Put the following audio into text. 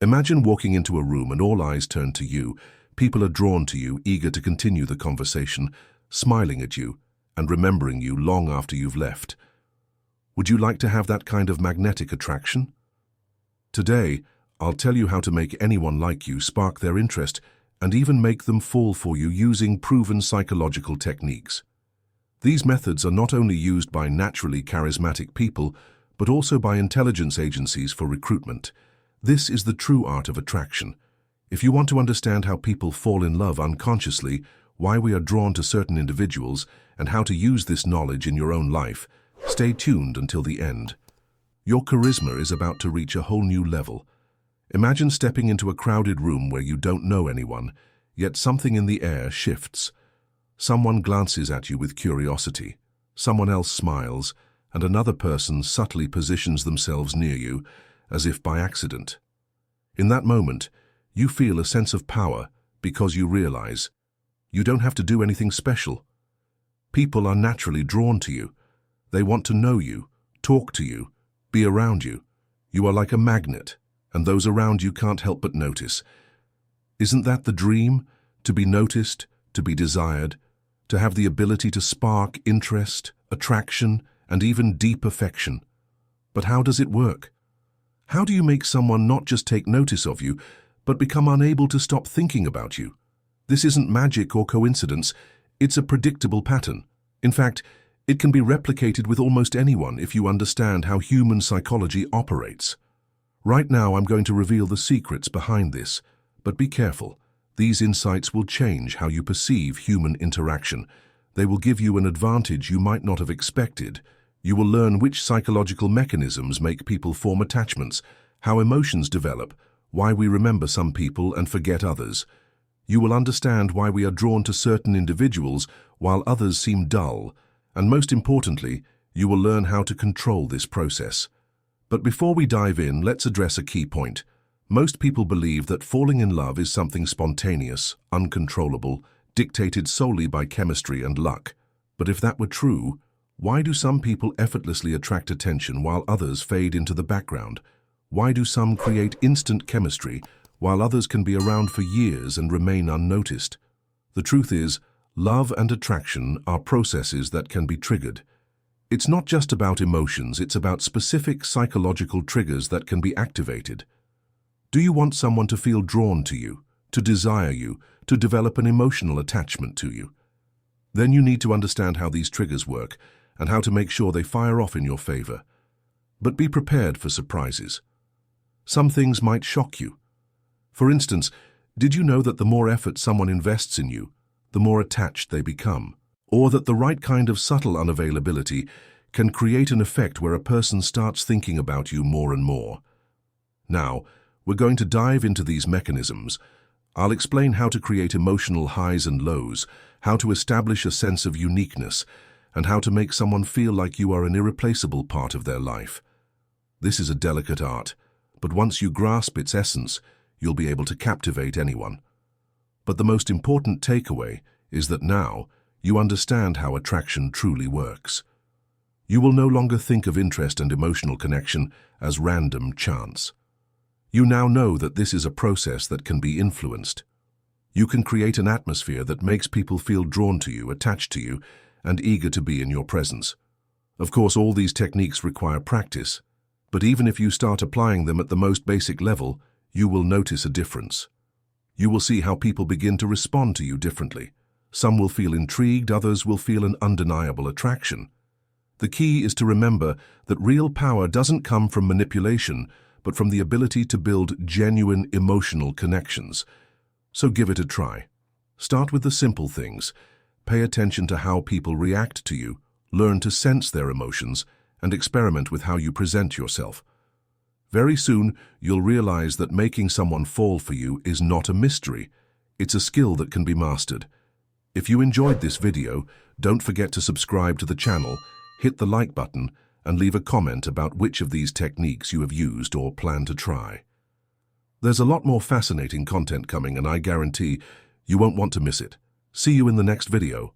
Imagine walking into a room and all eyes turn to you. People are drawn to you, eager to continue the conversation, smiling at you and remembering you long after you've left. Would you like to have that kind of magnetic attraction? Today, I'll tell you how to make anyone like you, spark their interest, and even make them fall for you using proven psychological techniques. These methods are not only used by naturally charismatic people, but also by intelligence agencies for recruitment. This is the true art of attraction. If you want to understand how people fall in love unconsciously, why we are drawn to certain individuals, and how to use this knowledge in your own life, stay tuned until the end. Your charisma is about to reach a whole new level. Imagine stepping into a crowded room where you don't know anyone, yet something in the air shifts. Someone glances at you with curiosity, someone else smiles, and another person subtly positions themselves near you, as if by accident. In that moment, you feel a sense of power because you realize you don't have to do anything special. People are naturally drawn to you. They want to know you, talk to you, be around you. You are like a magnet, and those around you can't help but notice. Isn't that the dream? To be noticed, to be desired, to have the ability to spark interest, attraction, and even deep affection. But how does it work? How do you make someone not just take notice of you, but become unable to stop thinking about you? This isn't magic or coincidence, it's a predictable pattern. In fact, it can be replicated with almost anyone if you understand how human psychology operates. Right now, I'm going to reveal the secrets behind this, but be careful. These insights will change how you perceive human interaction. They will give you an advantage you might not have expected. You will learn which psychological mechanisms make people form attachments, how emotions develop, why we remember some people and forget others. You will understand why we are drawn to certain individuals while others seem dull, and most importantly, you will learn how to control this process. But before we dive in, let's address a key point. Most people believe that falling in love is something spontaneous, uncontrollable, dictated solely by chemistry and luck. But if that were true, why do some people effortlessly attract attention while others fade into the background? Why do some create instant chemistry while others can be around for years and remain unnoticed? The truth is, love and attraction are processes that can be triggered. It's not just about emotions, it's about specific psychological triggers that can be activated. Do you want someone to feel drawn to you, to desire you, to develop an emotional attachment to you? Then you need to understand how these triggers work and how to make sure they fire off in your favor. But be prepared for surprises. Some things might shock you. For instance, did you know that the more effort someone invests in you, the more attached they become? Or that the right kind of subtle unavailability can create an effect where a person starts thinking about you more and more? Now, we're going to dive into these mechanisms. I'll explain how to create emotional highs and lows, how to establish a sense of uniqueness, and how to make someone feel like you are an irreplaceable part of their life. This is a delicate art, but once you grasp its essence, you'll be able to captivate anyone. But the most important takeaway is that now you understand how attraction truly works. You will no longer think of interest and emotional connection as random chance. You now know that this is a process that can be influenced. You can create an atmosphere that makes people feel drawn to you, attached to you, and eager to be in your presence. Of course, all these techniques require practice, but even if you start applying them at the most basic level, you will notice a difference. You will see how people begin to respond to you differently. Some will feel intrigued, others will feel an undeniable attraction. The key is to remember that real power doesn't come from manipulation, but from the ability to build genuine emotional connections. So give it a try. Start with the simple things. Pay attention to how people react to you, learn to sense their emotions, and experiment with how you present yourself. Very soon, you'll realize that making someone fall for you is not a mystery. It's a skill that can be mastered. If you enjoyed this video, don't forget to subscribe to the channel, hit the like button, and leave a comment about which of these techniques you have used or plan to try. There's a lot more fascinating content coming, and I guarantee you won't want to miss it. See you in the next video.